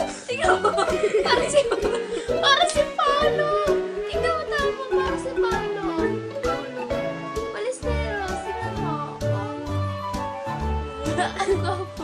Tingnan mo. Parang si Paolo. Tingnan mo tama. Parang si Paolo. Balisteros. Tingnan mo. Ang gwapo.